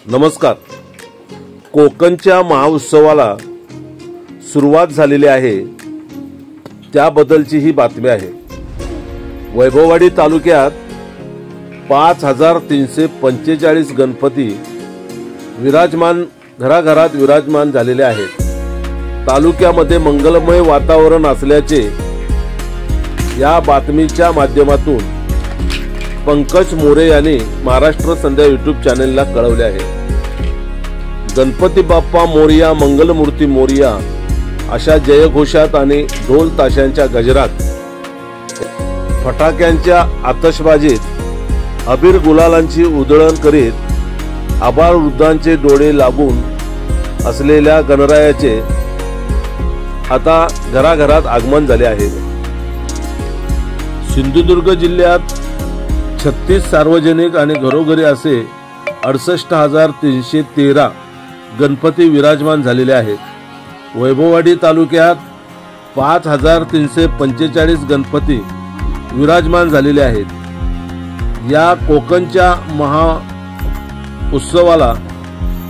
नमस्कार. कोकणच्या महाउत्सवाला सुरुवात झालेली आहे त्याबद्दलची ही बातमी आहे. वैभववाडी तालुक्यात 5345 गणपती विराजमान घराघरात विराजमान झालेले आहेत. तालुक्यामध्ये मंगलमय वातावरण असल्याचे या बातमीच्या माध्यमातून पंकज मोरे यांनी महाराष्ट्र संध्या यूट्यूब चॅनलला कळवले आहे. गणपती बाप्पा मोरया, मंगलमूर्ती मोरया अशा जयघोषात आणि ढोल ताशांच्या गजरात, फटाक्यांच्या आतषबाजीत, अबीर गुलालांची उधळण करीत आबालवृद्धांचे डोळे लागून असलेल्या गणरायाचे आता घराघरात आगमन झाले आहे. सिंधुदुर्ग जिल्ह्यात 36 सार्वजनिक आणि घरोघरी असे 68,313 गणपती विराजमान झालेले आहेत. वैभववाडी तालुक्यात 5,345 गणपती विराजमान झालेले आहेत. या कोकणच्या महा उत्सवाला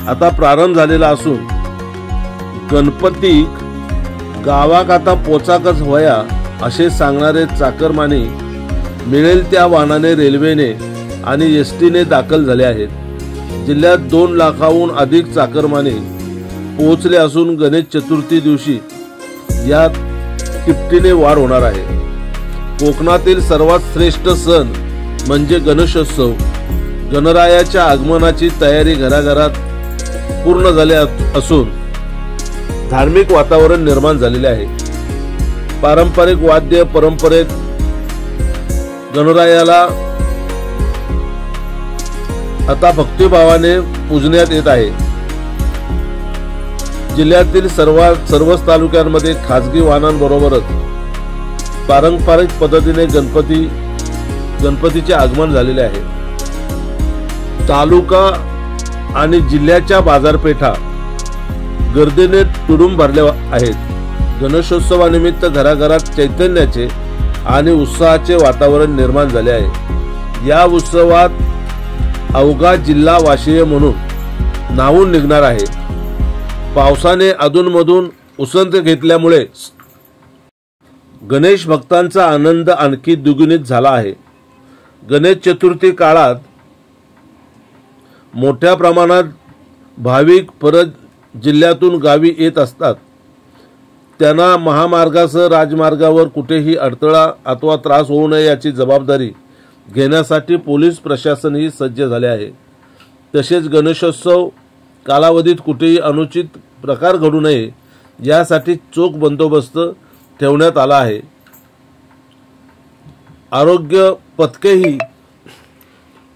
आता प्रारंभ झालेला असून गणपती गावात आता पोचाकच व्हाया असे सांगणारे चाकरमानी मिळेल त्या वाहनाने, रेल्वेने आणि एसटीने दाखल झाले आहेत. जिल्ह्यात 2 लाखाहून अधिक चाकरमानी पोहोचले असून गणेश चतुर्थी दिवशी यात तिपटीने वाढ होणार आहे. कोकणातील सर्वात श्रेष्ठ सण म्हणजे गणेशोत्सव. गणरायाच्या आगमनाची तयारी घराघरात पूर्ण झाली असून धार्मिक वातावरण निर्माण झालेले आहे. पारंपरिक वाद्य परंपरेत गणरायाला आता भक्तिभावाने पूजण्यात येत आहे. जिल्ह्यातील सर्वच तालुक्यांमध्ये खासगी वाहनांबरोबरच पारंपरिक पद्धतीने गणपतीचे आगमन झालेले आहे. तालुका आणि जिल्ह्याच्या बाजारपेठा गर्दीने तुडूंब भरल्या आहेत. गणेशोत्सवानिमित्त घराघरात चैतन्याचे आणि उत्साहाचे वातावरण निर्माण झाले आहे. या उत्सवात अवघा जिल्हा वाशीय म्हणून नावून निघणार आहे. पावसाने अधूनमधून उसंत घेतल्यामुळे गणेश भक्तांचा आनंद आणखी द्विगुणित झाला आहे. गणेश चतुर्थी काळात मोठ्या प्रमाणात भाविक परत जिल्ह्यातून गावी येत असतात. त्यांना महामार्गासह राजमार्गावर कुठेही अडथळा अथवा त्रास होऊ नये याची जबाबदारी घेण्यासाठी पोलीस प्रशासनही सज्ज झाले आहे. तसेच गणेशोत्सव कालावधीत कुठेही अनुचित प्रकार घडू नये यासाठी चोख बंदोबस्त ठेवण्यात आला आहे. आरोग्य पथकेही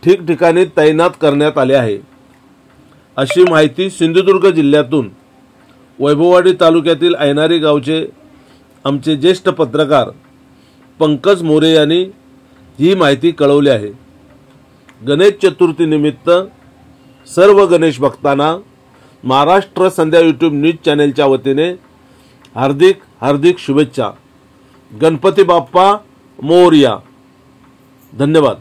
ठिकठिकाणी तैनात करण्यात आले आहे, अशी माहिती सिंधुदुर्ग जिल्ह्यातून वैभववाडी तालुक्यातील ऐनारी गावचे आमचे ज्येष्ठ पत्रकार पंकज मोरे यांनी ही माहिती कळवली आहे. गणेश चतुर्थी निमित्त सर्व गणेश भक्तांना महाराष्ट्र संध्या यूट्यूब न्यूज चॅनलच्या वतीने हार्दिक शुभेच्छा. गणपती बाप्पा मोरया. धन्यवाद.